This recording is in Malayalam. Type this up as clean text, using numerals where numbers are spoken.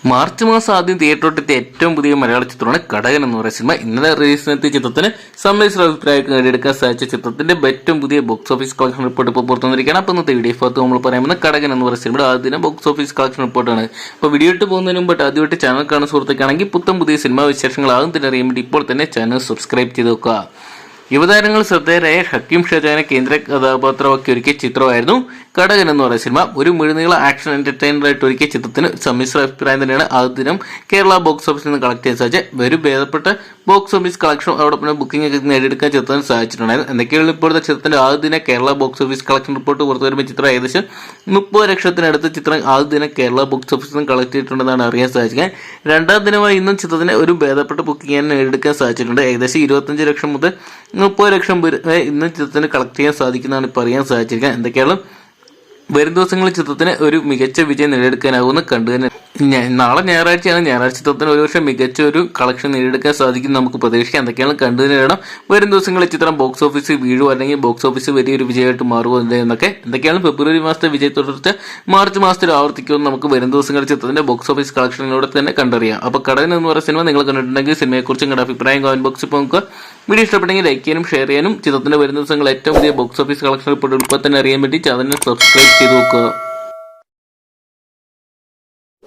മാർച്ച് മാസം ആദ്യം തിയേറ്ററിലെത്തിയ ഏറ്റവും പുതിയ മലയാള ചിത്രമാണ് കടകൻ എന്ന് പറയുന്ന സിനിമ. ഇന്നലെ റിലീസിനെത്തിയ ചിത്രത്തിന് സമ്മിശ്ര അഭിപ്രായം നേടിയെടുക്കാൻ സാധിച്ച ചിത്രത്തിന്റെ ഏറ്റവും പുതിയ ബോക്സ് ഓഫീസ് കളക്ഷൻ റിപ്പോർട്ട് ഇപ്പോൾ പുറത്തുവന്നിരിക്കുകയാണ്. അപ്പോൾ ഇന്നത്തെ വീഡിയോ ഭാഗത്ത് നമ്മൾ പറയുന്നത് കടകൻ എന്ന് പറയുന്ന സിനിമയുടെ ആദ്യ ബോക്സ് ഓഫീസ് കളക്ഷൻ റിപ്പോർട്ടാണ്. അപ്പോൾ വീഡിയോ ഇട്ട് പോകുന്നതിന് മുമ്പ് ആദ്യമായിട്ട് ചാനൽ കാണുന്ന സുഹൃത്തുക്കാണെങ്കിൽ പുതിയ സിനിമാ വിശേഷങ്ങൾ ആകും തന്നെ അറിയാൻ വേണ്ടി ഇപ്പോൾ തന്നെ ചാനൽ സബ്സ്ക്രൈബ് ചെയ്ത് വെക്കുക. യുവതാരങ്ങൾ ശ്രദ്ധേയരായ ഹക്കീം ഷാജഹാനെ കേന്ദ്ര കഥാപാത്രമാക്കി ഒരുക്കിയ ചിത്രമായിരുന്നു കടകൻ എന്ന് പറയുന്ന സിനിമ. ഒരു മുഴുനീള ആക്ഷൻ എന്റർടൈനറായിട്ട് ഒരുക്കിയ ചിത്രത്തിന് സമ്മിശ്ര അഭിപ്രായം തന്നെയാണ് ആദ്യ ദിനം കേരള ബോക്സ് ഓഫീസിൽ നിന്ന് കളക്ട് ചെയ്യാൻ സാധിച്ചത്. ഒരു ഭേദപ്പെട്ട ബോക്സ് ഓഫീസ് കളക്ഷൻ അതോടൊപ്പം ബുക്കിംഗ് ഒക്കെ നേടിയെടുക്കാൻ ചിത്രത്തിന് സാധിച്ചിട്ടുണ്ടായിരുന്നു. എന്തൊക്കെയാണ് ഇപ്പോഴത്തെ ചിത്രത്തിന്റെ ആദ്യ ദിന Kerala box office collection report പുറത്തു വരുമ്പോൾ ചിത്രം ഏകദേശം 30 ലക്ഷത്തിനടുത്ത് ചിത്രം ആദ്യ ദിനം കേരള ബോക്സ് ഓഫീസിൽ നിന്ന് കളക്ട് ചെയ്തിട്ടുണ്ടെന്നാണ് അറിയാൻ സാധിച്ചത്. രണ്ടാം ദിനമായി ഇന്നും ചിത്രത്തിന് ഒരു ഭേദപ്പെട്ട ബുക്കിംഗ് നേടിയെടുക്കാൻ സാധിച്ചിട്ടുണ്ട്. ഏകദേശം 25 ലക്ഷം മുതൽ 30 ലക്ഷം വരെ ഇന്ന് ചിത്രത്തിന് കളക്ട് ചെയ്യാൻ സാധിക്കുന്നതാണ് ഇപ്പോൾ അറിയാൻ സാധിച്ചിരിക്കുന്നത്. എന്തൊക്കെയാണ് വരും ദിവസങ്ങളിൽ ചിത്രത്തിന് ഒരു മികച്ച വിജയം നേടിയെടുക്കാനാകുമെന്ന് കണ്ടു തന്നെ. നാളെ ഞായറാഴ്ചയാണ്. ഞായറാഴ്ച ചിത്രത്തിന് ഒരു വർഷം മികച്ച ഒരു കളക്ഷൻ നേടിയെടുക്കാൻ സാധിക്കും നമുക്ക് പ്രതീക്ഷിക്കാം. എന്തൊക്കെയാണ് കണ്ടു തന്നെ വേണം. വരും ദിവസങ്ങളിൽ ചിത്രം ബോക്സ് ഓഫീസിൽ വീഴുവോ അല്ലെങ്കിൽ ബോക്സ് ഓഫീസ് വലിയൊരു വിജയമായിട്ട് മാറുമോ എന്നൊക്കെ. എന്തൊക്കെയാണ് ഫെബ്രുവരി മാസത്തെ വിജയ തുടർച്ച മാർച്ച് മാസത്തിൽ ആവർത്തിക്കുമെന്ന് നമുക്ക് വരും ദിവസങ്ങളിൽ ചിത്രത്തിന്റെ ബോക്സ് ഓഫീസ് കളക്ഷനിലൂടെ തന്നെ കണ്ടറിയാം. അപ്പോൾ കടകൻ എന്ന് പറയുന്ന സിനിമ നിങ്ങൾ കണ്ടിട്ടുണ്ടെങ്കിൽ സിനിമയെക്കുറിച്ച് നിങ്ങളുടെ അഭിപ്രായം കമന്റ് ബോക്സിൽ നോക്കുക. വീഡിയോ ഇഷ്ടപ്പെട്ടെങ്കിൽ ലൈക്ക് ചെയ്യാനും ഷെയർ ചെയ്യാനും ചിത്രത്തിന്റെ വരുന്ന ദിവസങ്ങൾ ഏറ്റവും പുതിയ ബോക്സ് ഓഫീസ് കളക്ഷൻ റിപ്പോർട്ട് ഇപ്പോൾ തന്നെ അറിയാൻ വേണ്ടി ചാനലിനെ സബ്സ്ക്രൈബ് ചെയ്ത് നോക്കുക.